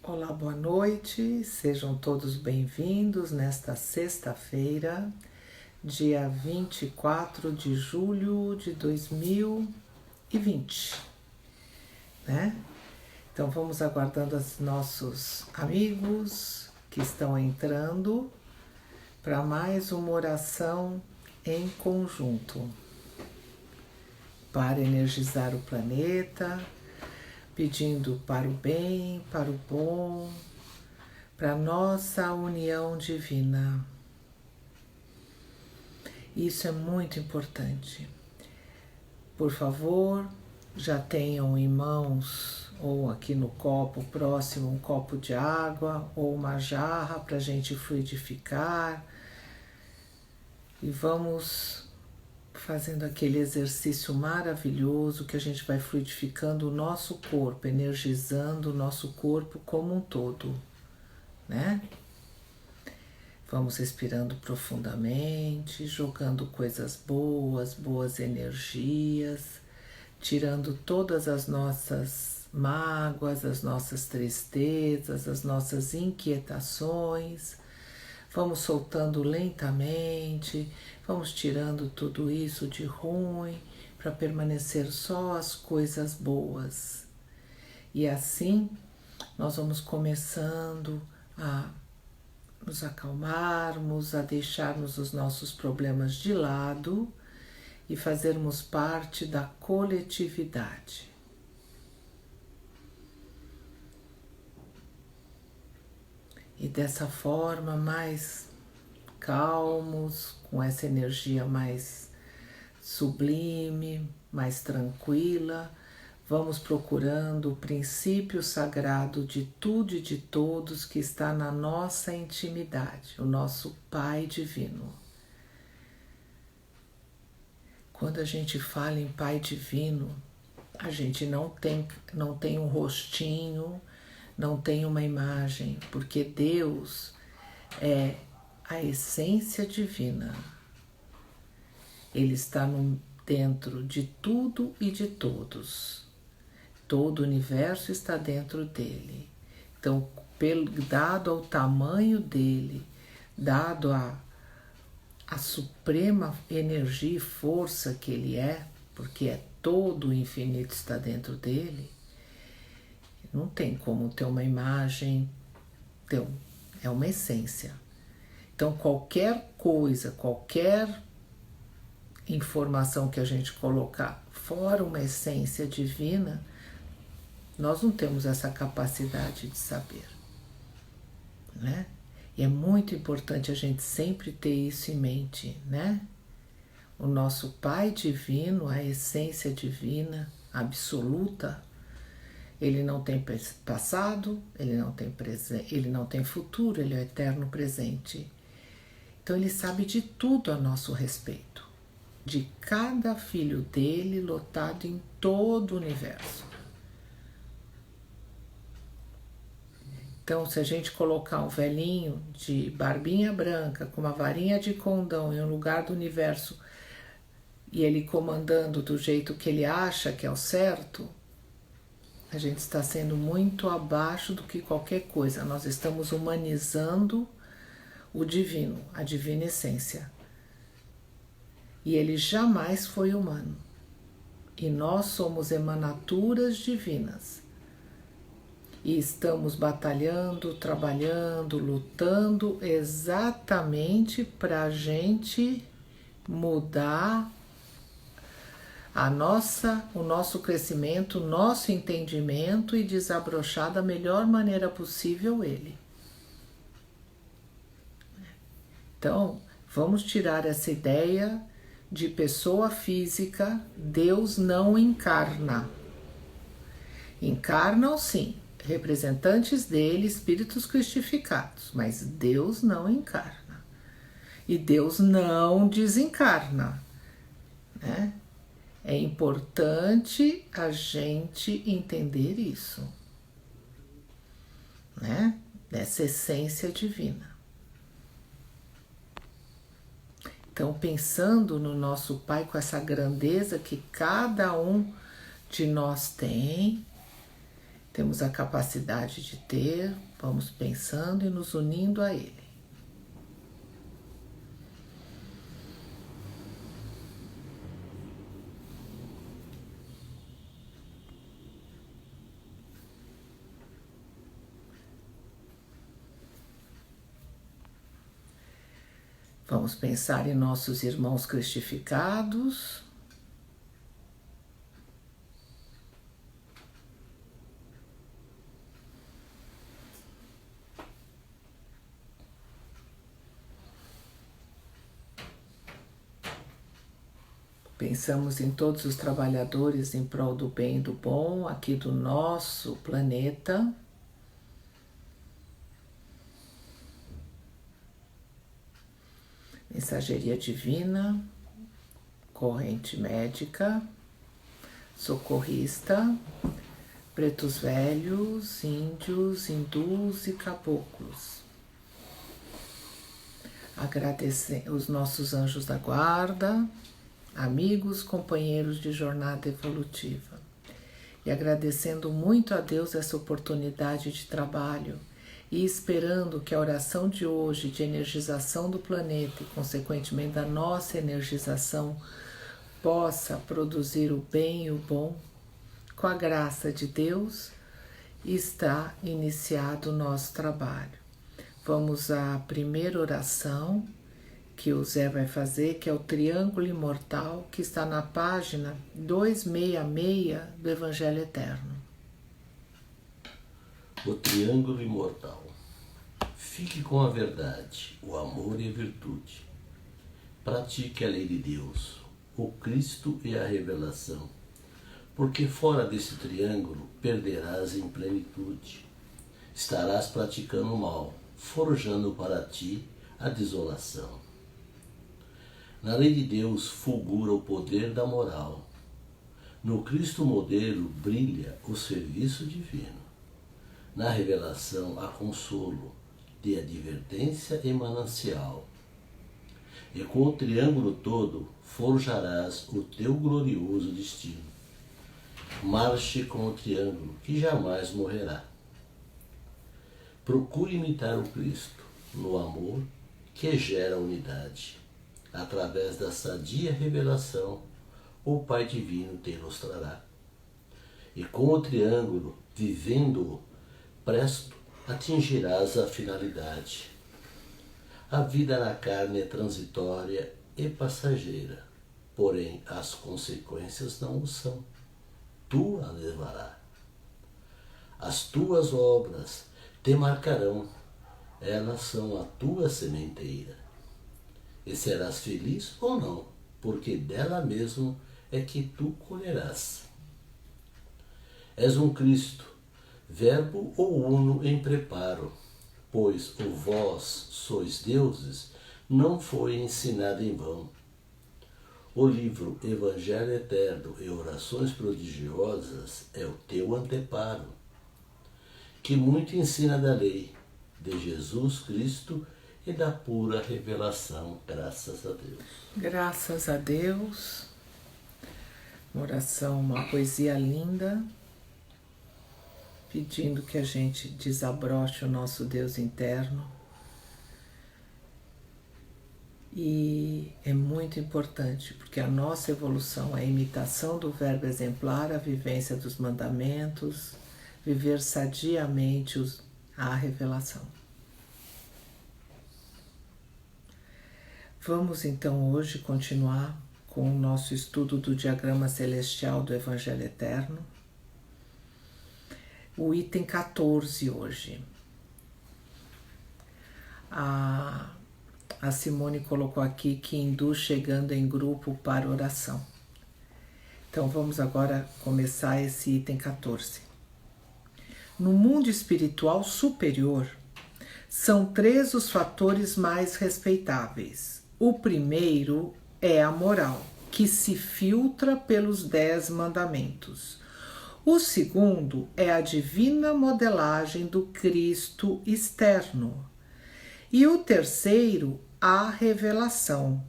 Olá, boa noite, sejam todos bem-vindos nesta sexta-feira, dia 24 de julho de 2020, né? Então vamos aguardando os nossos amigos que estão entrando para mais uma oração em conjunto para energizar o planeta, pedindo para o bem, para o bom, para nossa união divina. Isso é muito importante. Por favor, já tenham em mãos ou aqui no copo próximo um copo de água ou uma jarra para a gente fluidificar e vamos fazendo aquele exercício maravilhoso que a gente vai fluidificando o nosso corpo, energizando o nosso corpo como um todo, né? Vamos respirando profundamente, jogando coisas boas, boas energias, tirando todas as nossas mágoas, as nossas tristezas, as nossas inquietações. Vamos soltando lentamente, vamos tirando tudo isso de ruim para permanecer só as coisas boas. E assim nós vamos começando a nos acalmarmos, a deixarmos os nossos problemas de lado e fazermos parte da coletividade. E dessa forma, mais calmos, com essa energia mais sublime, mais tranquila, vamos procurando o princípio sagrado de tudo e de todos que está na nossa intimidade, o nosso Pai Divino. Quando a gente fala em Pai Divino, a gente não tem um rostinho, não tem uma imagem, porque Deus é a essência divina. Ele está dentro de tudo e de todos. Todo o universo está dentro dele. Então, dado ao tamanho dele, dado a suprema energia e força que ele é, porque todo o infinito está dentro dele, não tem como ter uma imagem, é uma essência. Então, qualquer coisa, qualquer informação que a gente colocar fora uma essência divina, nós não temos essa capacidade de saber, né? E é muito importante a gente sempre ter isso em mente, né? O nosso Pai Divino, a essência divina, absoluta, ele não tem passado, ele não tem presente, ele não tem futuro, ele é o eterno presente. Então ele sabe de tudo a nosso respeito, de cada filho dele lotado em todo o universo. Então, se a gente colocar um velhinho de barbinha branca com uma varinha de condão em um lugar do universo e ele comandando do jeito que ele acha que é o certo, a gente está sendo muito abaixo do que qualquer coisa. Nós estamos humanizando o divino, a divina essência. E ele jamais foi humano. E nós somos emanaturas divinas. E estamos batalhando, trabalhando, lutando exatamente para a gente mudar o nosso crescimento, o nosso entendimento e desabrochar da melhor maneira possível ele. Então, vamos tirar essa ideia de pessoa física. Deus não encarna. Encarnam sim, representantes dele, espíritos cristificados, mas Deus não encarna. E Deus não desencarna, né? É importante a gente entender isso, né? Dessa essência divina. Então, pensando no nosso Pai com essa grandeza que cada um de nós tem, temos a capacidade de ter, vamos pensando e nos unindo a Ele. Vamos pensar em nossos irmãos cristificados. Pensamos em todos os trabalhadores em prol do bem e do bom aqui do nosso planeta. Mensageria divina, corrente médica, socorrista, pretos velhos, índios, hindus e caboclos. Agradecer os nossos anjos da guarda, amigos, companheiros de jornada evolutiva. E agradecendo muito a Deus essa oportunidade de trabalho e esperando que a oração de hoje de energização do planeta e consequentemente da nossa energização possa produzir o bem e o bom, com a graça de Deus está iniciado o nosso trabalho. Vamos à primeira oração que o Zé vai fazer, que é o Triângulo Imortal, que está na página 266 do Evangelho Eterno. O Triângulo Imortal. Fique com a verdade, o amor e a virtude. Pratique a lei de Deus, o Cristo e a revelação, porque fora desse triângulo perderás em plenitude. Estarás praticando o mal, forjando para ti a desolação. Na lei de Deus fulgura o poder da moral. No Cristo modelo brilha o serviço divino. Na revelação há consolo, de advertência e manancial. E com o triângulo todo forjarás o teu glorioso destino. Marche com o triângulo, que jamais morrerá. Procure imitar o Cristo no amor que gera unidade. Através da sadia revelação, o Pai Divino te ilustrará. E com o triângulo, vivendo-o, presto atingirás a finalidade. A vida na carne é transitória e passageira, porém as consequências não o são. Tu a levará. As tuas obras te marcarão, elas são a tua sementeira. E serás feliz ou não, porque dela mesmo é que tu colherás. És um Cristo, verbo ou uno em preparo, pois o vós sois deuses não foi ensinado em vão. O livro Evangelho Eterno e Orações Prodigiosas é o teu anteparo, que muito ensina da lei de Jesus Cristo e da pura revelação, graças a Deus. Graças a Deus. Uma oração, uma poesia linda, pedindo que a gente desabroche o nosso Deus interno. E é muito importante, porque a nossa evolução é a imitação do verbo exemplar, a vivência dos mandamentos, viver sadiamente a revelação. Vamos então hoje continuar com o nosso estudo do diagrama celestial do Evangelho Eterno. O item 14 hoje. A Simone colocou aqui que hindu chegando em grupo para oração. Então vamos agora começar esse item 14. No mundo espiritual superior, são 3 os fatores mais respeitáveis. O primeiro é a moral, que se filtra pelos 10 mandamentos. O segundo é a divina modelagem do Cristo externo. E o terceiro, a revelação,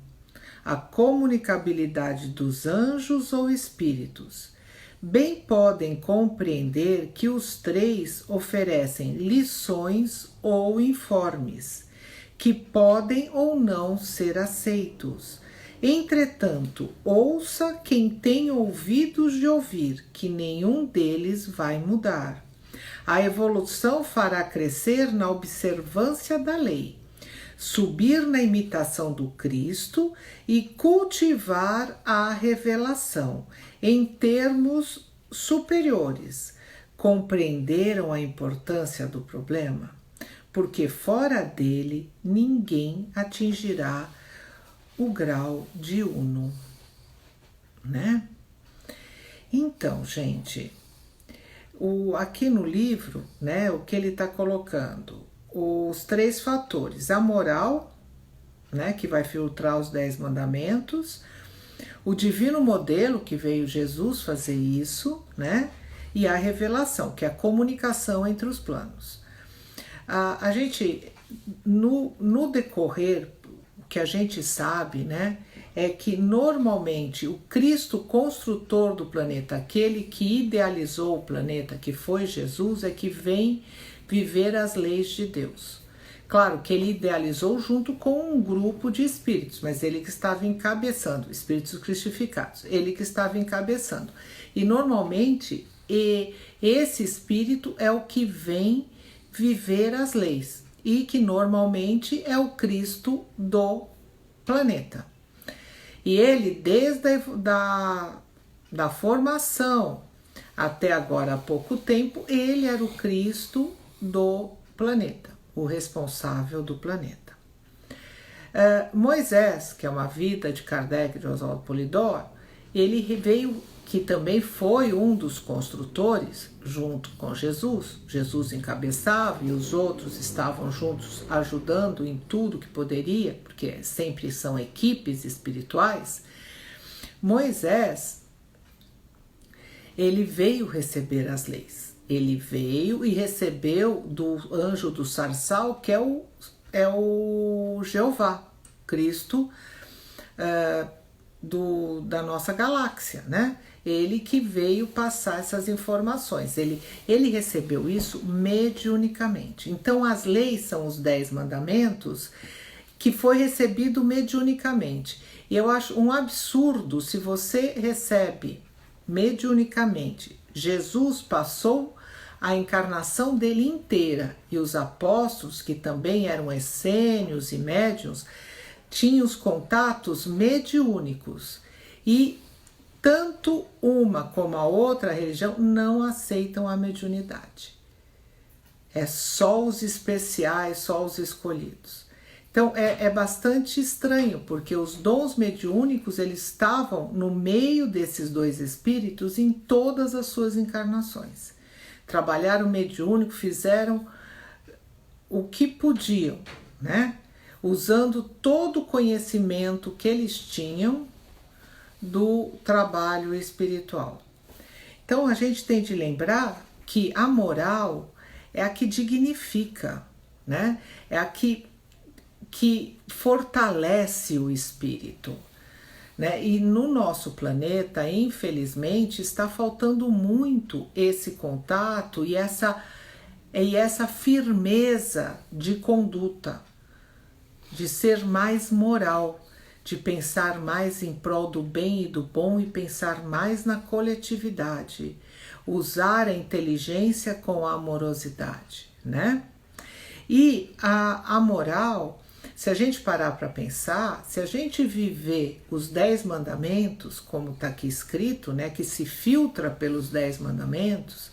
a comunicabilidade dos anjos ou espíritos, bem podem compreender que os três oferecem lições ou informes, que podem ou não ser aceitos. Entretanto, ouça quem tem ouvidos de ouvir, que nenhum deles vai mudar. A evolução fará crescer na observância da lei, subir na imitação do Cristo e cultivar a revelação em termos superiores. Compreenderam a importância do problema? Porque fora dele ninguém atingirá o grau de uno, né? Então, gente, aqui no livro, né, o que ele está colocando? Os 3 fatores: a moral, né, que vai filtrar os 10 mandamentos, o divino modelo, que veio Jesus fazer isso, né, e a revelação, que é a comunicação entre os planos. A gente, no decorrer, o que a gente sabe, né, é que normalmente o Cristo construtor do planeta, aquele que idealizou o planeta, que foi Jesus, é que vem viver as leis de Deus. Claro que ele idealizou junto com um grupo de espíritos, mas ele que estava encabeçando, espíritos cristificados, ele que estava encabeçando. E normalmente esse espírito é o que vem viver as leis e que normalmente é o Cristo do planeta. E ele, desde da formação até agora há pouco tempo, ele era o Cristo do planeta, o responsável do planeta. Moisés, que é uma vida de Kardec de Oswaldo Polidor, ele veio, que também foi um dos construtores, junto com Jesus. Jesus encabeçava e os outros estavam juntos ajudando em tudo que poderia, porque sempre são equipes espirituais. Moisés, ele veio receber as leis. Ele veio e recebeu do anjo do Sarsal, que é o Jeová, Cristo da nossa galáxia, né? Ele que veio passar essas informações. Ele recebeu isso mediunicamente. Então, as leis são os 10 mandamentos que foi recebido mediunicamente. E eu acho um absurdo se você recebe mediunicamente. Jesus passou a encarnação dele inteira e os apóstolos, que também eram essênios e médiuns, tinham os contatos mediúnicos. E tanto uma como a outra religião não aceitam a mediunidade. É só os especiais, só os escolhidos. Então é bastante estranho, porque os dons mediúnicos eles estavam no meio desses 2 espíritos em todas as suas encarnações. Trabalharam mediúnico, fizeram o que podiam, né? Usando todo o conhecimento que eles tinham do trabalho espiritual. Então a gente tem de lembrar que a moral é a que dignifica, né? É a que fortalece o espírito, né? E no nosso planeta, infelizmente, está faltando muito esse contato e essa firmeza de conduta, de ser mais moral, de pensar mais em prol do bem e do bom e pensar mais na coletividade, usar a inteligência com a amorosidade, né? E a moral, se a gente parar para pensar, se a gente viver os 10 mandamentos, como está aqui escrito, né, que se filtra pelos 10 mandamentos,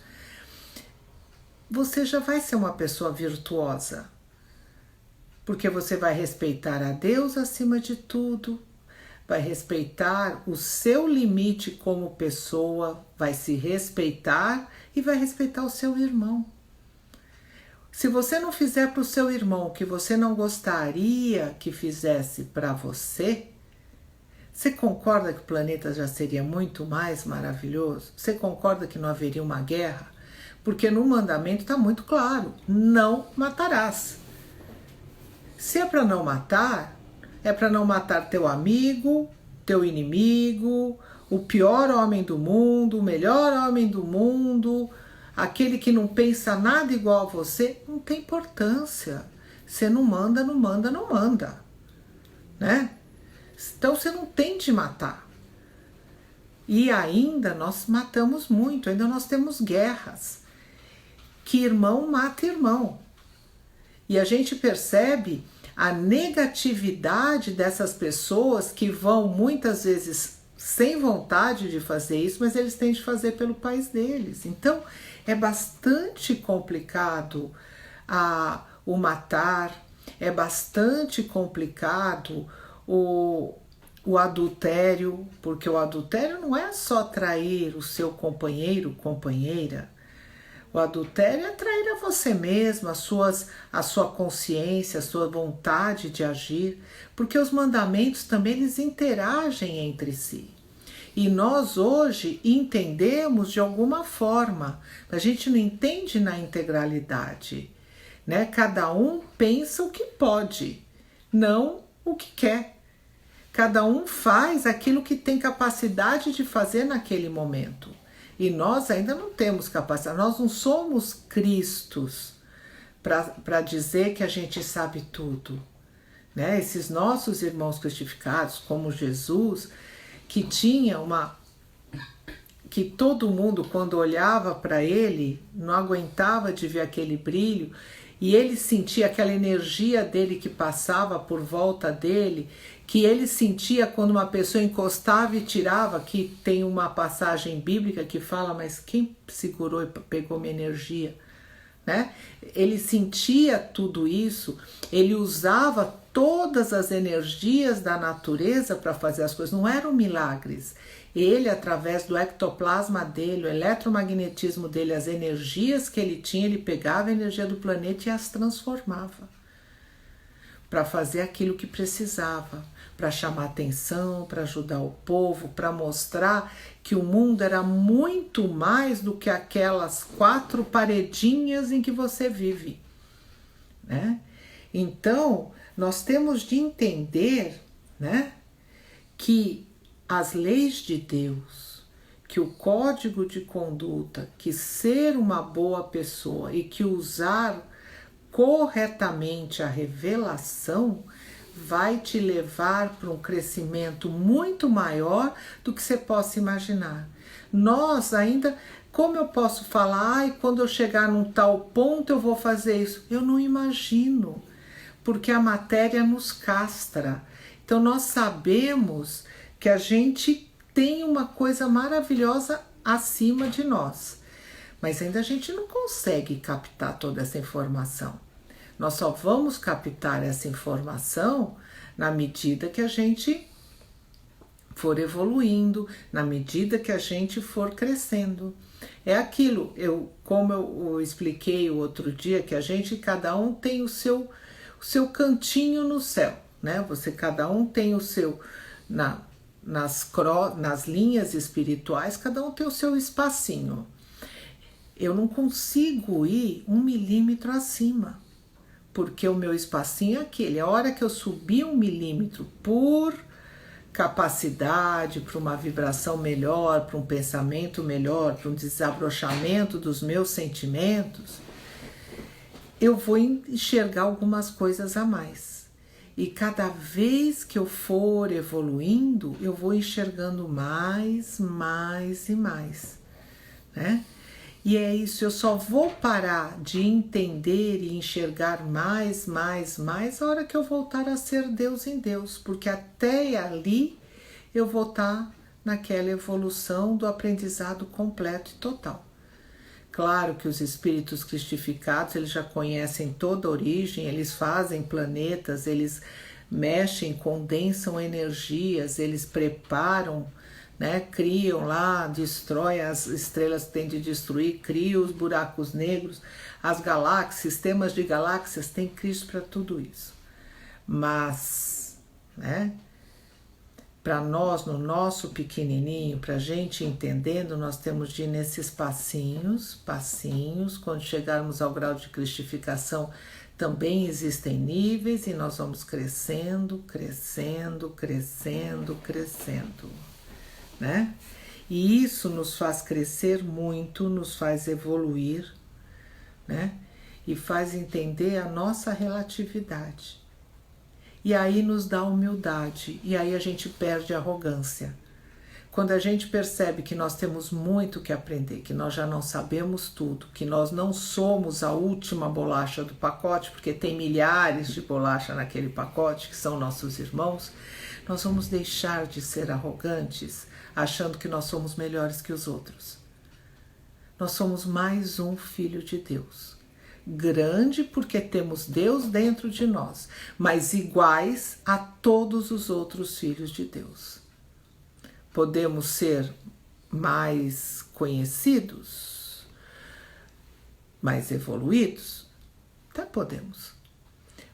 você já vai ser uma pessoa virtuosa. Porque você vai respeitar a Deus acima de tudo, vai respeitar o seu limite como pessoa, vai se respeitar e vai respeitar o seu irmão. Se você não fizer para o seu irmão o que você não gostaria que fizesse para você, você concorda que o planeta já seria muito mais maravilhoso? Você concorda que não haveria uma guerra? Porque no mandamento está muito claro, não matarás. Se é para não matar, é para não matar teu amigo, teu inimigo, o pior homem do mundo, o melhor homem do mundo, aquele que não pensa nada igual a você, não tem importância. Você não manda, não manda, não manda, né? Então você não tem de matar. E ainda nós matamos muito, ainda nós temos guerras. Que irmão mata irmão. E a gente percebe a negatividade dessas pessoas que vão muitas vezes sem vontade de fazer isso, mas eles têm de fazer pelo país deles. Então é bastante complicado o matar, é bastante complicado o adultério, porque o adultério não é só trair o seu companheiro, companheira. O adultério é trair a você mesmo, a sua consciência, a sua vontade de agir, porque os mandamentos também eles interagem entre si. E nós hoje entendemos de alguma forma, a gente não entende na integralidade, né? Cada um pensa o que pode, não o que quer. Cada um faz aquilo que tem capacidade de fazer naquele momento. E nós ainda não temos capacidade, nós não somos Cristos para dizer que a gente sabe tudo, né? Esses nossos irmãos crucificados, como Jesus, que tinha que todo mundo quando olhava para ele não aguentava de ver aquele brilho, e ele sentia aquela energia dele que passava por volta dele, que ele sentia quando uma pessoa encostava e tirava, que tem uma passagem bíblica que fala, mas quem segurou e pegou minha energia? Né? Ele sentia tudo isso, ele usava todas as energias da natureza para fazer as coisas, não eram milagres. Ele, através do ectoplasma dele, o eletromagnetismo dele, as energias que ele tinha, ele pegava a energia do planeta e as transformava para fazer aquilo que precisava, para chamar atenção, para ajudar o povo, para mostrar que o mundo era muito mais do que aquelas 4 paredinhas em que você vive, né? Então, nós temos de entender, né, que as leis de Deus, que o código de conduta, que ser uma boa pessoa e que usar corretamente a revelação vai te levar para um crescimento muito maior do que você possa imaginar. Nós ainda, como eu posso falar, quando eu chegar num tal ponto eu vou fazer isso? Eu não imagino, porque a matéria nos castra. Então nós sabemos que a gente tem uma coisa maravilhosa acima de nós, mas ainda a gente não consegue captar toda essa informação. Nós só vamos captar essa informação na medida que a gente for evoluindo, na medida que a gente for crescendo. É aquilo, como eu expliquei o outro dia, que cada um tem o seu cantinho no céu, né? Cada um tem o seu, nas linhas espirituais, cada um tem o seu espacinho. Eu não consigo ir 1 milímetro acima, porque o meu espacinho é aquele. A hora que eu subir 1 milímetro por capacidade, para uma vibração melhor, para um pensamento melhor, para um desabrochamento dos meus sentimentos, eu vou enxergar algumas coisas a mais. E cada vez que eu for evoluindo, eu vou enxergando mais e mais, né? E é isso, eu só vou parar de entender e enxergar mais a hora que eu voltar a ser Deus em Deus, porque até ali eu vou estar naquela evolução do aprendizado completo e total. Claro que os espíritos cristificados, eles já conhecem toda a origem, eles fazem planetas, eles mexem, condensam energias, eles preparam, né, criam lá, destrói as estrelas que tem de destruir, criam os buracos negros, as galáxias, sistemas de galáxias, tem Cristo para tudo isso. Mas, né, para nós, no nosso pequenininho, para a gente entendendo, nós temos de ir nesses passinhos, quando chegarmos ao grau de cristificação, também existem níveis e nós vamos crescendo, né? E isso nos faz crescer muito, nos faz evoluir, né? E faz entender a nossa relatividade. E aí nos dá humildade, e aí a gente perde a arrogância. Quando a gente percebe que nós temos muito que aprender, que nós já não sabemos tudo, que nós não somos a última bolacha do pacote, porque tem milhares de bolacha naquele pacote que são nossos irmãos, nós vamos deixar de ser arrogantes, achando que nós somos melhores que os outros. Nós somos mais um filho de Deus. Grande porque temos Deus dentro de nós, mas iguais a todos os outros filhos de Deus. Podemos ser mais conhecidos, mais evoluídos? Até podemos.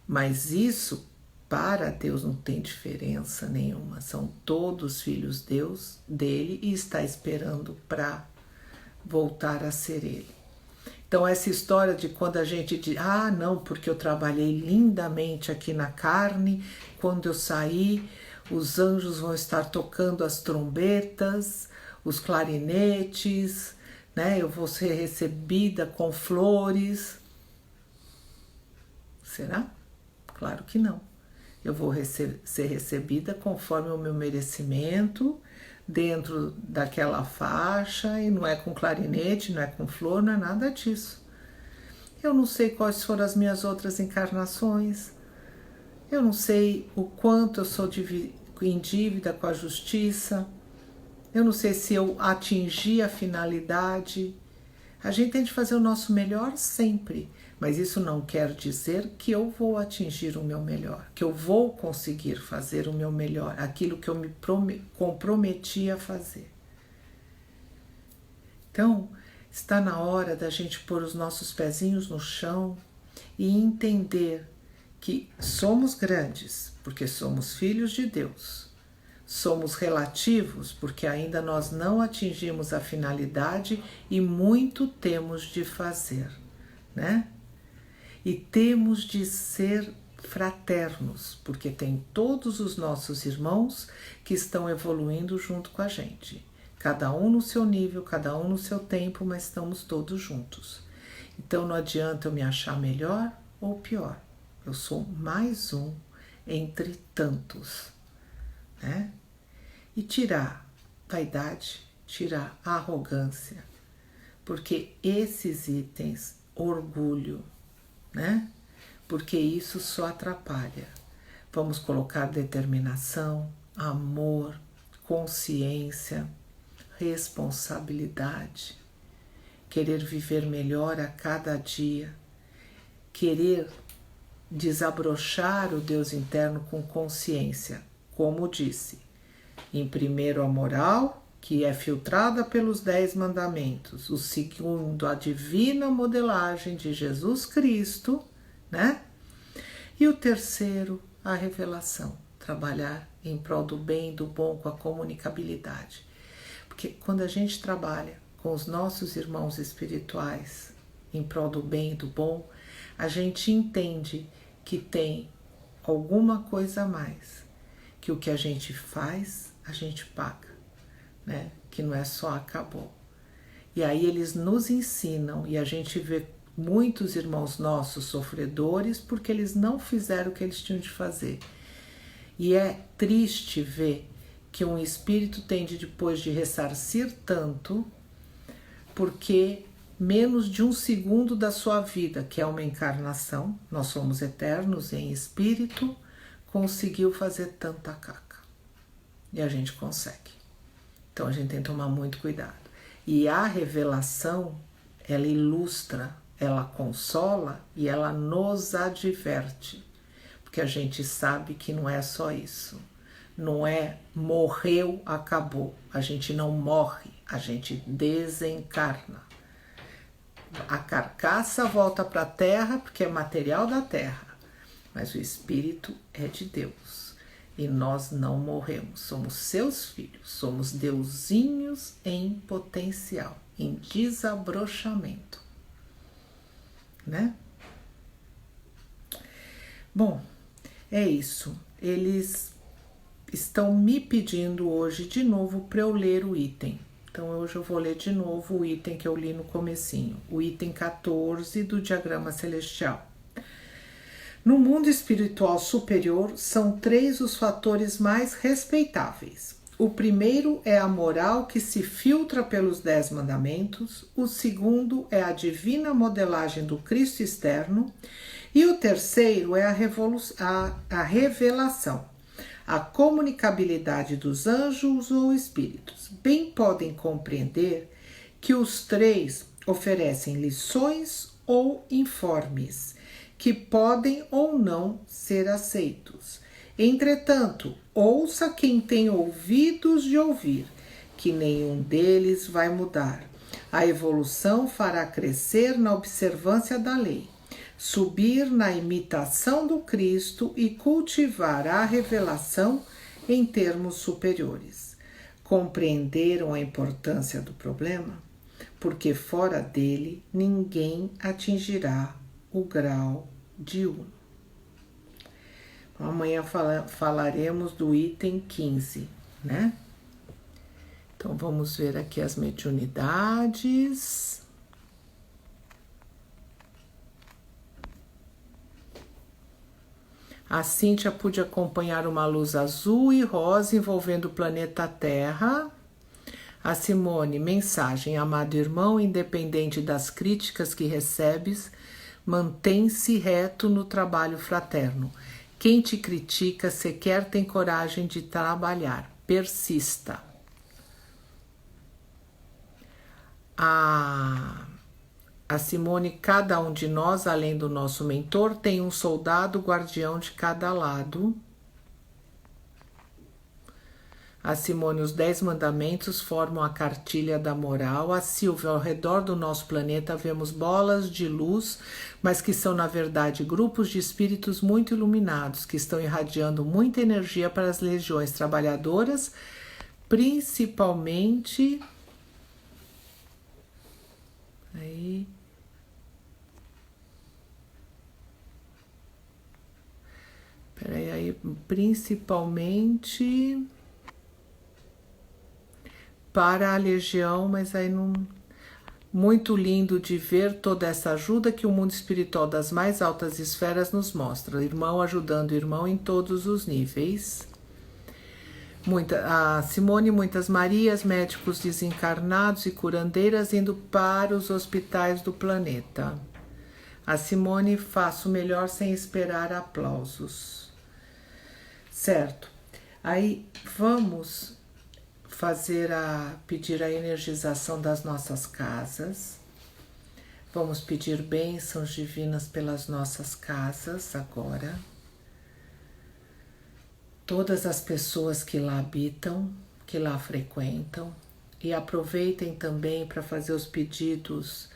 Mas isso, para Deus, não tem diferença nenhuma. São todos filhos dele e está esperando para voltar a ser ele. Então, essa história de quando a gente diz, não, porque eu trabalhei lindamente aqui na carne, quando eu sair, os anjos vão estar tocando as trombetas, os clarinetes, né? Eu vou ser recebida com flores. Será? Claro que não. Eu vou ser recebida conforme o meu merecimento, dentro daquela faixa, e não é com clarinete, não é com flor, não é nada disso. Eu não sei quais foram as minhas outras encarnações, eu não sei o quanto eu sou em dívida com a justiça, eu não sei se eu atingi a finalidade. A gente tem de fazer o nosso melhor sempre, mas isso não quer dizer que eu vou atingir o meu melhor, que eu vou conseguir fazer o meu melhor, aquilo que eu me comprometi a fazer. Então, está na hora da gente pôr os nossos pezinhos no chão e entender que somos grandes, porque somos filhos de Deus. Somos relativos, porque ainda nós não atingimos a finalidade e muito temos de fazer, né? E temos de ser fraternos, porque tem todos os nossos irmãos que estão evoluindo junto com a gente. Cada um no seu nível, cada um no seu tempo, mas estamos todos juntos. Então não adianta eu me achar melhor ou pior. Eu sou mais um entre tantos, né? E tirar vaidade, tirar arrogância, porque esses itens, orgulho, né? Porque isso só atrapalha. Vamos colocar determinação, amor, consciência, responsabilidade, querer viver melhor a cada dia, querer desabrochar o Deus interno com consciência, como disse, em primeiro a moral, que é filtrada pelos 10 mandamentos, o segundo a divina modelagem de Jesus Cristo, né? E o terceiro a revelação, trabalhar em prol do bem e do bom com a comunicabilidade. Porque quando a gente trabalha com os nossos irmãos espirituais em prol do bem e do bom, a gente entende que tem alguma coisa a mais, que o que a gente faz, a gente paga, né? Que não é só acabou. E aí eles nos ensinam e a gente vê muitos irmãos nossos sofredores porque eles não fizeram o que eles tinham de fazer. E é triste ver que um espírito tende, depois de ressarcir tanto, porque menos de 1 segundo da sua vida, que é uma encarnação, nós somos eternos em espírito, conseguiu fazer tanta caca. E a gente consegue. Então a gente tem que tomar muito cuidado. E a revelação, ela ilustra, ela consola e ela nos adverte. Porque a gente sabe que não é só isso. Não é morreu, acabou. A gente não morre, a gente desencarna. A carcaça volta para a terra porque é material da terra. Mas o espírito é de Deus. E nós não morremos, somos seus filhos, somos deusinhos em potencial, em desabrochamento, né? Bom, é isso. Eles estão me pedindo hoje de novo para eu ler o item. Então hoje eu vou ler de novo o item que eu li no comecinho, o item 14 do diagrama celestial. No mundo espiritual superior, são 3 os fatores mais respeitáveis. O primeiro é a moral que se filtra pelos 10 mandamentos, o segundo é a divina modelagem do Cristo externo, e o terceiro é a revelação, a comunicabilidade dos anjos ou espíritos. Bem podem compreender que os 3 oferecem lições ou informes, que podem ou não ser aceitos. Entretanto, ouça quem tem ouvidos de ouvir, que nenhum deles vai mudar. A evolução fará crescer na observância da lei, subir na imitação do Cristo e cultivar a revelação em termos superiores. Compreenderam a importância do problema? Porque fora dele ninguém atingirá o grau de uno. Amanhã falaremos do item 15, né? Então vamos ver aqui as mediunidades. A Cíntia pôde acompanhar uma luz azul e rosa envolvendo o planeta Terra. A Simone, mensagem: amado irmão, independente das críticas que recebes, mantém-se reto no trabalho fraterno. Quem te critica sequer tem coragem de trabalhar. Persista. A Simone, cada um de nós, além do nosso mentor, tem um soldado guardião de cada lado. A Simone, os 10 mandamentos formam a cartilha da moral. A Silvia, ao redor do nosso planeta vemos bolas de luz, mas que são na verdade grupos de espíritos muito iluminados, que estão irradiando muita energia para as legiões trabalhadoras, principalmente... principalmente para a legião, mas aí não... Muito lindo de ver toda essa ajuda que o mundo espiritual das mais altas esferas nos mostra. Irmão ajudando irmão em todos os níveis. A Simone, muitas Marias, médicos desencarnados e curandeiras indo para os hospitais do planeta. A Simone, faço melhor sem esperar aplausos. Certo. Aí vamos pedir a energização das nossas casas. Vamos pedir bênçãos divinas pelas nossas casas agora. Todas as pessoas que lá habitam, que lá frequentam, e aproveitem também para fazer os pedidos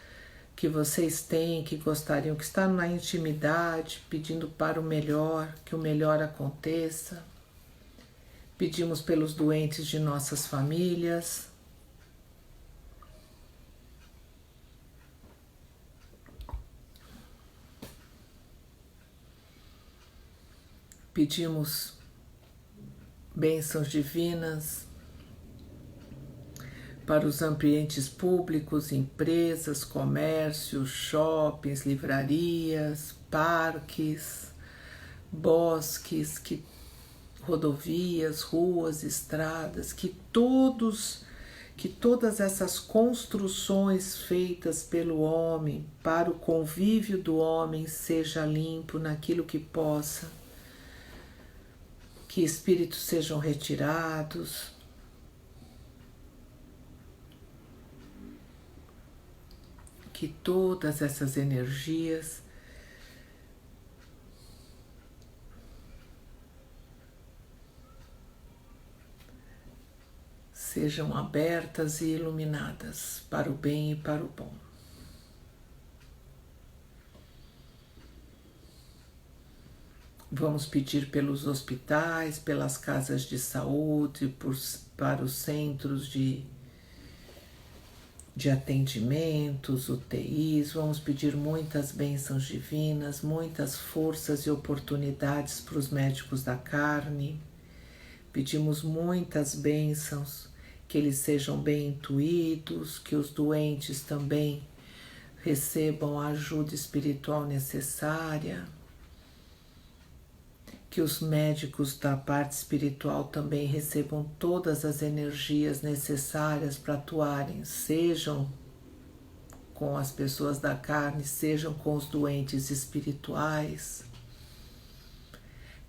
que vocês têm, que gostariam, que estão na intimidade, pedindo para o melhor, que o melhor aconteça. Pedimos pelos doentes de nossas famílias. Pedimos bênçãos divinas para os ambientes públicos, empresas, comércios, shoppings, livrarias, parques, bosques, rodovias, ruas, estradas, que todas essas construções feitas pelo homem para o convívio do homem seja limpo naquilo que possa, que espíritos sejam retirados, que todas essas energias sejam abertas e iluminadas para o bem e para o bom. Vamos pedir pelos hospitais, pelas casas de saúde, para os centros de atendimentos, UTIs. Vamos pedir muitas bênçãos divinas, muitas forças e oportunidades para os médicos da carne, Pedimos muitas bênçãos, que eles sejam bem intuídos, que os doentes também recebam a ajuda espiritual necessária, que os médicos da parte espiritual também recebam todas as energias necessárias para atuarem, sejam com as pessoas da carne, sejam com os doentes espirituais.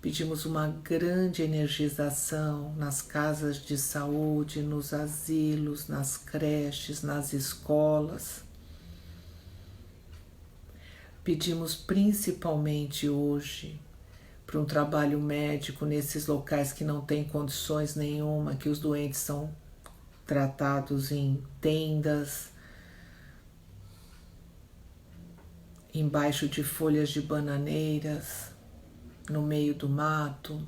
Pedimos uma grande energização nas casas de saúde, nos asilos, nas creches, nas escolas. Pedimos principalmente hoje para um trabalho médico nesses locais que não têm condições nenhuma, que os doentes são tratados em tendas, embaixo de folhas de bananeiras, no meio do mato,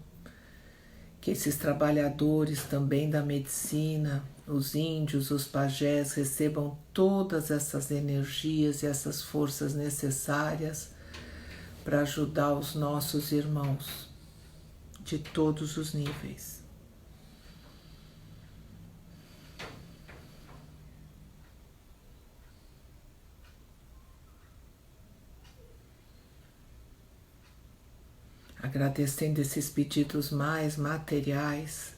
que esses trabalhadores também da medicina, os índios, os pajés, recebam todas essas energias e essas forças necessárias para ajudar os nossos irmãos de todos os níveis. Agradecendo esses pedidos mais materiais,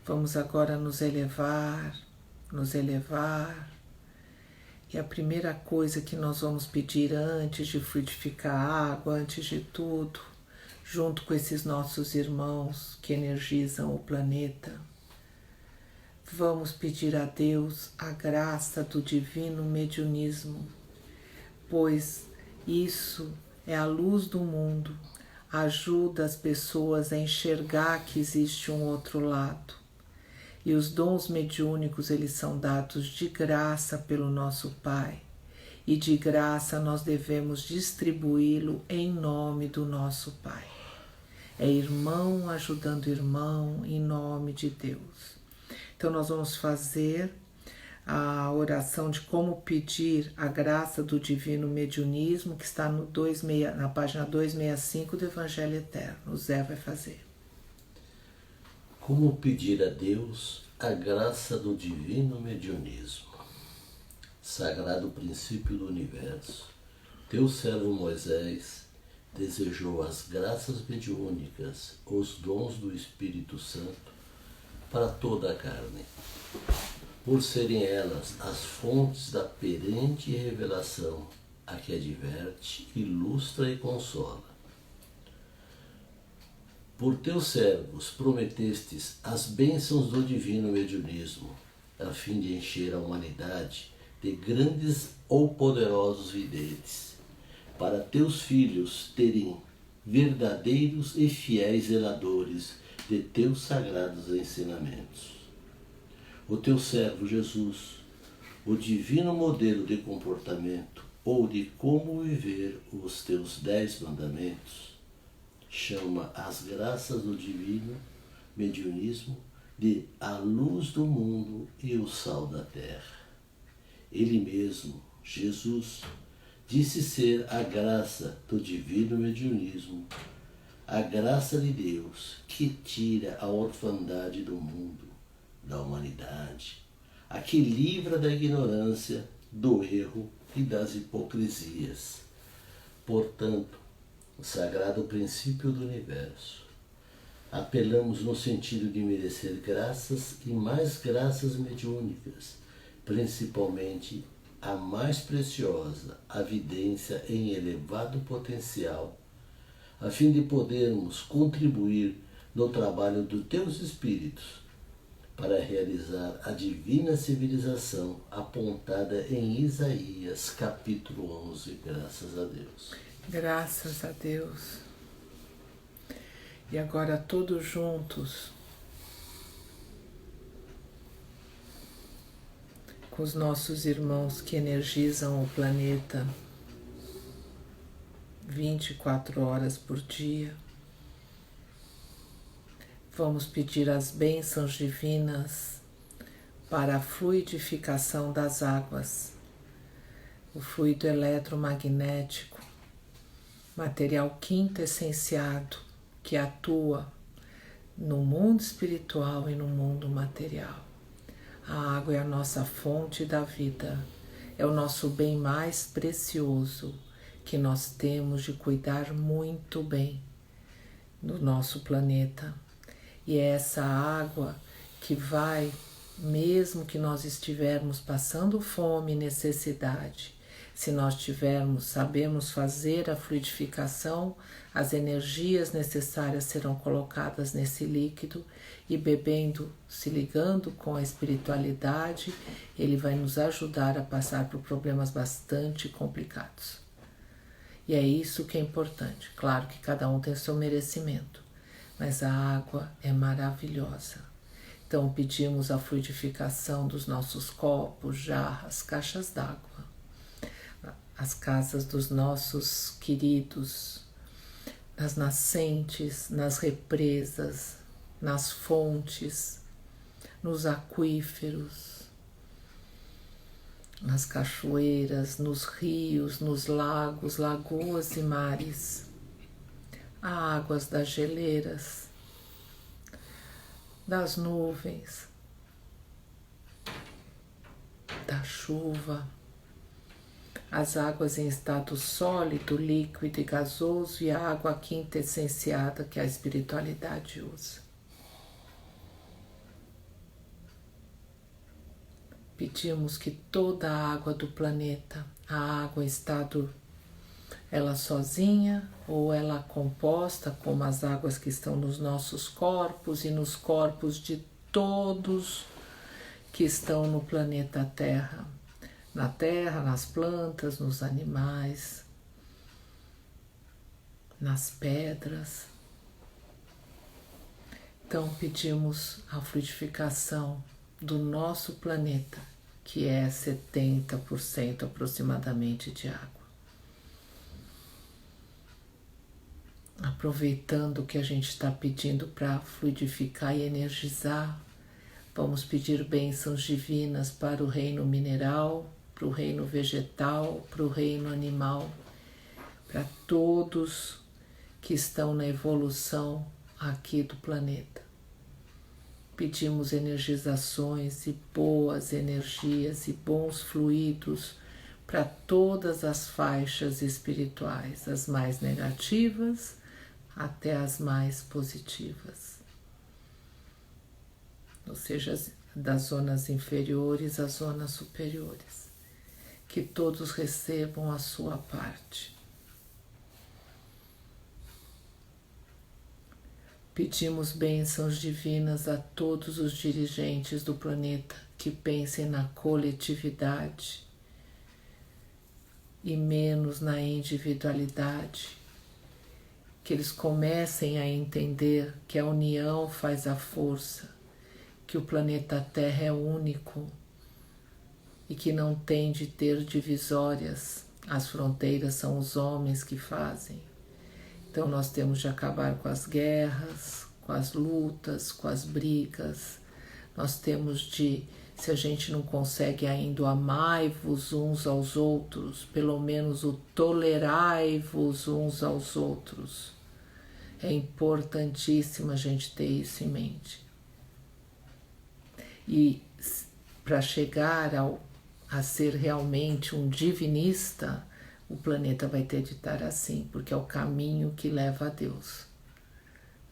vamos agora nos elevar. E a primeira coisa que nós vamos pedir antes de frutificar a água, antes de tudo, junto com esses nossos irmãos que energizam o planeta, vamos pedir a Deus a graça do divino mediunismo, pois isso é a luz do mundo. Ajuda as pessoas a enxergar que existe um outro lado. E os dons mediúnicos, eles são dados de graça pelo nosso Pai. E de graça nós devemos distribuí-lo em nome do nosso Pai. É irmão ajudando irmão em nome de Deus. Então nós vamos fazer a oração de como pedir a graça do divino mediunismo, que está no na página 265 do Evangelho Eterno. O Zé vai fazer. Como pedir a Deus a graça do divino mediunismo? Sagrado princípio do universo, teu servo Moisés desejou as graças mediúnicas, os dons do Espírito Santo para toda a carne, por serem elas as fontes da perene revelação, a que adverte, ilustra e consola. Por teus servos prometestes as bênçãos do divino mediunismo, a fim de encher a humanidade de grandes ou poderosos videntes, para teus filhos terem verdadeiros e fiéis zeladores de teus sagrados ensinamentos. O teu servo Jesus, o divino modelo de comportamento ou de como viver os teus 10 mandamentos, chama as graças do divino mediunismo de a luz do mundo e o sal da terra. Ele mesmo, Jesus, disse ser a graça do divino mediunismo, a graça de Deus que tira a orfandade do mundo, da humanidade, a que livra da ignorância, do erro e das hipocrisias. Portanto, o sagrado princípio do universo, apelamos no sentido de merecer graças e mais graças mediúnicas, principalmente a mais preciosa, a vidência em elevado potencial, a fim de podermos contribuir no trabalho dos teus espíritos, para realizar a divina civilização apontada em Isaías, capítulo 11, graças a Deus. Graças a Deus. E agora todos juntos, com os nossos irmãos que energizam o planeta 24 horas por dia, vamos pedir as bênçãos divinas para a fluidificação das águas, o fluido eletromagnético, material quintessenciado que atua no mundo espiritual e no mundo material. A água é a nossa fonte da vida, é o nosso bem mais precioso que nós temos de cuidar muito bem do nosso planeta. E é essa água que vai, mesmo que nós estivermos passando fome e necessidade, se nós sabemos fazer a fluidificação, as energias necessárias serão colocadas nesse líquido e bebendo, se ligando com a espiritualidade, ele vai nos ajudar a passar por problemas bastante complicados. E é isso que é importante. Claro que cada um tem seu merecimento, mas a água é maravilhosa. Então pedimos a fluidificação dos nossos copos, jarras, caixas d'água, as casas dos nossos queridos, nas nascentes, nas represas, nas fontes, nos aquíferos, nas cachoeiras, nos rios, nos lagos, lagoas e mares, as águas das geleiras, das nuvens, da chuva, as águas em estado sólido, líquido e gasoso e a água quintessenciada que a espiritualidade usa. Pedimos que toda a água do planeta, a água em estado ela sozinha ou ela composta, como as águas que estão nos nossos corpos e nos corpos de todos que estão no planeta Terra, na terra, nas plantas, nos animais, nas pedras. Então pedimos a fluidificação do nosso planeta, que é 70% aproximadamente de água. Aproveitando o que a gente está pedindo para fluidificar e energizar, vamos pedir bênçãos divinas para o reino mineral, para o reino vegetal, para o reino animal, para todos que estão na evolução aqui do planeta. Pedimos energizações e boas energias e bons fluidos para todas as faixas espirituais, as mais negativas até as mais positivas. Ou seja, das zonas inferiores às zonas superiores. Que todos recebam a sua parte. Pedimos bênçãos divinas a todos os dirigentes do planeta que pensem na coletividade e menos na individualidade, que eles comecem a entender que a união faz a força, que o planeta Terra é único e que não tem de ter divisórias, as fronteiras são os homens que fazem. Então nós temos de acabar com as guerras, com as lutas, com as brigas. Nós temos de, se a gente não consegue ainda, amai-vos uns aos outros, pelo menos o tolerai-vos uns aos outros. É importantíssimo a gente ter isso em mente. E para chegar a ser realmente um divinista, o planeta vai ter de estar assim, porque é o caminho que leva a Deus,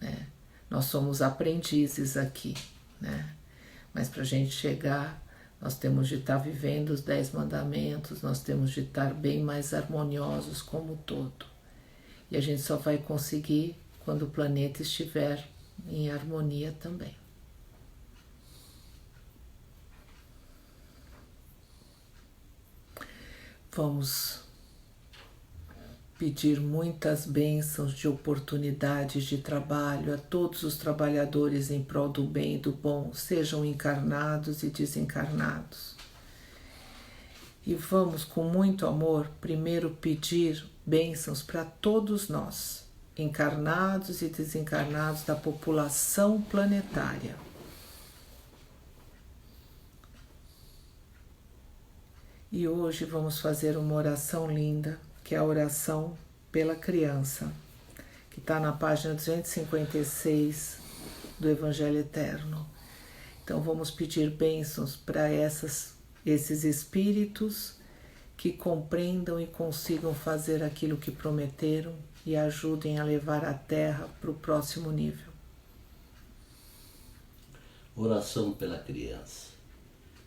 né? Nós somos aprendizes aqui, né? Mas para a gente chegar, nós temos de estar vivendo os 10 mandamentos, nós temos de estar bem mais harmoniosos como um todo. E a gente só vai conseguir quando o planeta estiver em harmonia também. Vamos pedir muitas bênçãos de oportunidades de trabalho a todos os trabalhadores em prol do bem e do bom, sejam encarnados e desencarnados. E vamos, com muito amor, primeiro pedir bênçãos para todos nós, encarnados e desencarnados da população planetária. E hoje vamos fazer uma oração linda, que é a oração pela criança, que está na página 256 do Evangelho Eterno. Então vamos pedir bênçãos para esses espíritos que compreendam e consigam fazer aquilo que prometeram e ajudem a levar a Terra para o próximo nível. Oração pela criança.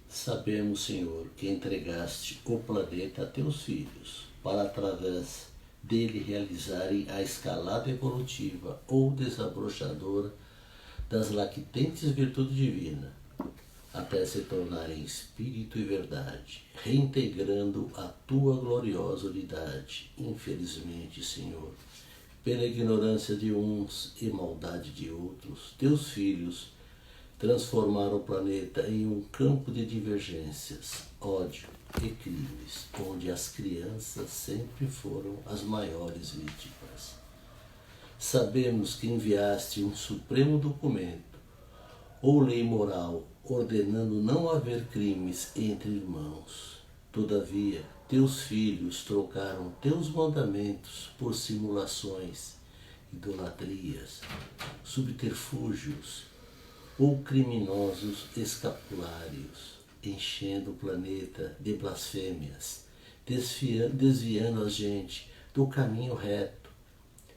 Sabemos, Senhor, que entregaste o planeta a teus filhos, para através dele realizarem a escalada evolutiva ou desabrochadora das lactentes virtudes divinas, até se tornarem espírito e verdade, reintegrando a tua gloriosa unidade. Infelizmente, Senhor, pela ignorância de uns e maldade de outros, teus filhos transformaram o planeta em um campo de divergências, ódio e crimes, onde as crianças sempre foram as maiores vítimas. Sabemos que enviaste um supremo documento ou lei moral ordenando não haver crimes entre irmãos. Todavia, teus filhos trocaram teus mandamentos por simulações, idolatrias, subterfúgios ou criminosos escapulários, enchendo o planeta de blasfêmias, desviando a gente do caminho reto,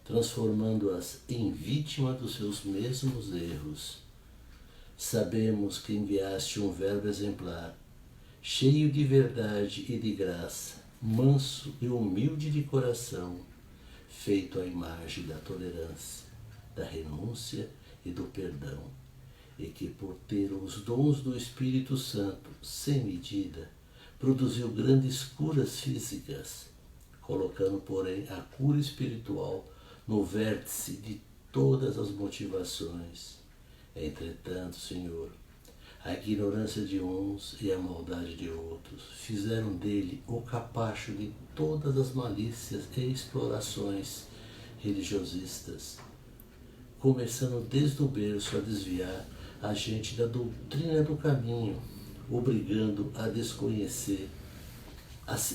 transformando-as em vítima dos seus mesmos erros. Sabemos que enviaste um verbo exemplar, cheio de verdade e de graça, manso e humilde de coração, feito à imagem da tolerância, da renúncia e do perdão, e que, por ter os dons do Espírito Santo sem medida, produziu grandes curas físicas, colocando, porém, a cura espiritual no vértice de todas as motivações. Entretanto, Senhor, a ignorância de uns e a maldade de outros fizeram dele o capacho de todas as malícias e explorações religiosistas, começando desde o berço a desviar a gente da doutrina do caminho, obrigando a desconhecer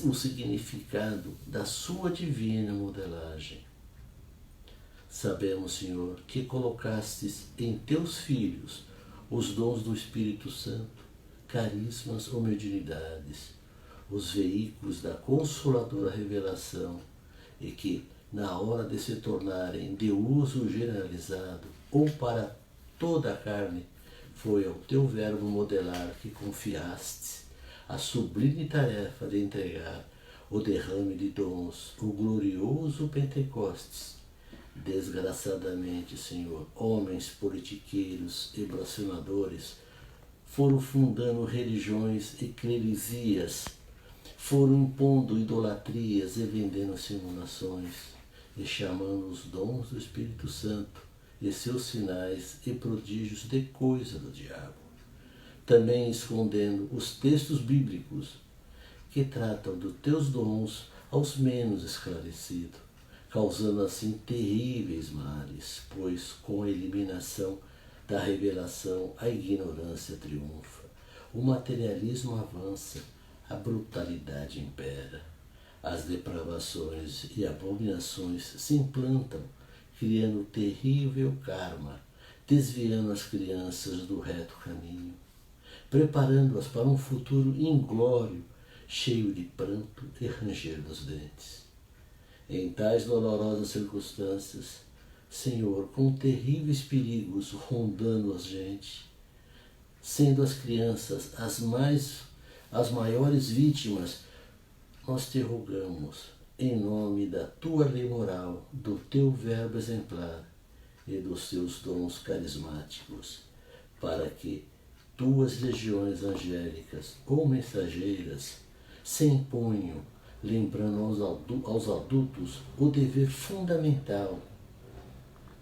o significado da sua divina modelagem. Sabemos, Senhor, que colocastes em teus filhos os dons do Espírito Santo, carismas ou mediunidades, os veículos da consoladora revelação, e que, na hora de se tornarem de uso generalizado ou para toda a carne, foi ao teu verbo modelar que confiaste a sublime tarefa de entregar o derrame de dons, o glorioso Pentecostes. Desgraçadamente, Senhor, homens politiqueiros e blasfemadores foram fundando religiões e cleresias, foram impondo idolatrias e vendendo simulações, e chamando os dons do Espírito Santo e seus sinais e prodígios de coisa do diabo. Também escondendo os textos bíblicos que tratam dos teus dons aos menos esclarecidos, causando assim terríveis males, pois com a eliminação da revelação a ignorância triunfa, o materialismo avança, a brutalidade impera, as depravações e abominações se implantam, criando terrível karma, desviando as crianças do reto caminho, preparando-as para um futuro inglório, cheio de pranto e ranger dos dentes. Em tais dolorosas circunstâncias, Senhor, com terríveis perigos rondando a gente, sendo as crianças as maiores vítimas, nós te rogamos, em nome da tua lei moral, do teu verbo exemplar e dos teus dons carismáticos, para que tuas legiões angélicas ou mensageiras se imponham, lembrando aos adultos o dever fundamental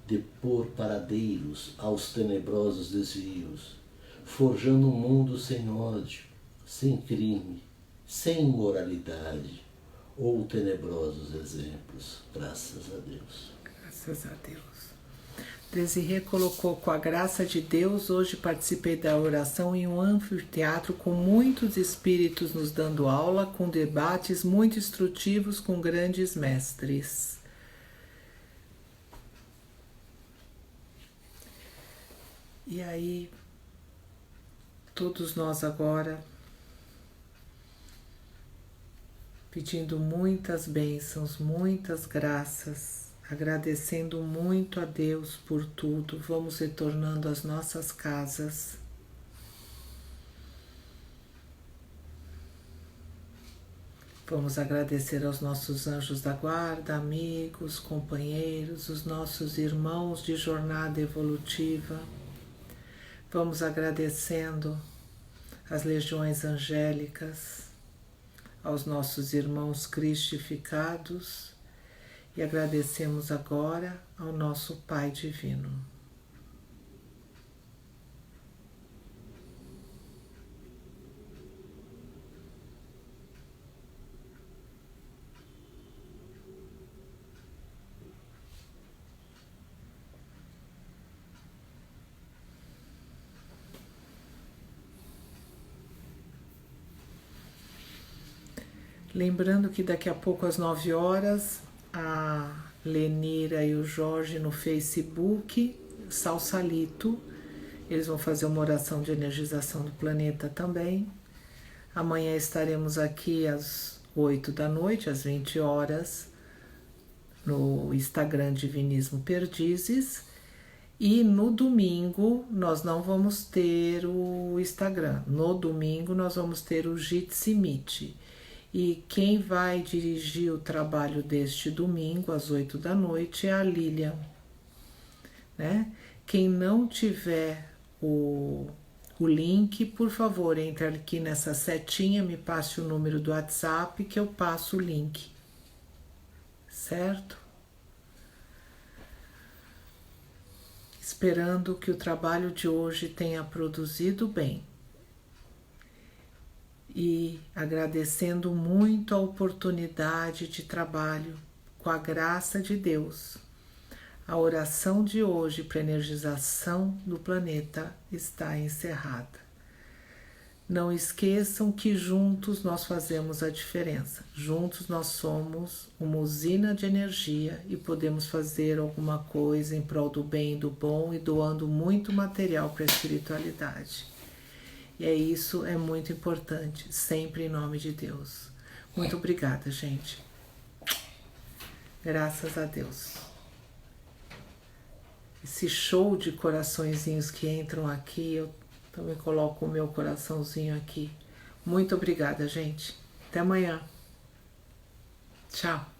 de pôr paradeiros aos tenebrosos desvios, forjando um mundo sem ódio, sem crime, sem imoralidade ou tenebrosos exemplos. Graças a Deus. Graças a Deus. Desirê colocou: com a graça de Deus, hoje participei da oração em um anfiteatro com muitos espíritos nos dando aula, com debates muito instrutivos com grandes mestres. E aí, todos nós agora, pedindo muitas bênçãos, muitas graças, agradecendo muito a Deus por tudo, vamos retornando às nossas casas. Vamos agradecer aos nossos anjos da guarda, amigos, companheiros, os nossos irmãos de jornada evolutiva. Vamos agradecendo às legiões angélicas, aos nossos irmãos cristificados e agradecemos agora ao nosso Pai Divino. Lembrando que daqui a pouco às 9 horas, a Lenira e o Jorge no Facebook, Salsalito, eles vão fazer uma oração de energização do planeta também. Amanhã estaremos aqui às 8 da noite, às 20 horas, no Instagram Divinismo Perdizes. E no domingo nós não vamos ter o Instagram, no domingo nós vamos ter o Jitsi Meet. E quem vai dirigir o trabalho deste domingo, às 8 da noite, é a Lilian, né? Quem não tiver o link, por favor, entre aqui nessa setinha, me passe o número do WhatsApp que eu passo o link, certo? Esperando que o trabalho de hoje tenha produzido bem. E agradecendo muito a oportunidade de trabalho, com a graça de Deus. A oração de hoje para energização do planeta está encerrada. Não esqueçam que juntos nós fazemos a diferença. Juntos nós somos uma usina de energia e podemos fazer alguma coisa em prol do bem e do bom e doando muito material para a espiritualidade. E isso é muito importante, sempre em nome de Deus. Muito obrigada, gente. Graças a Deus. Esse show de coraçõezinhos que entram aqui, eu também coloco o meu coraçãozinho aqui. Muito obrigada, gente. Até amanhã. Tchau.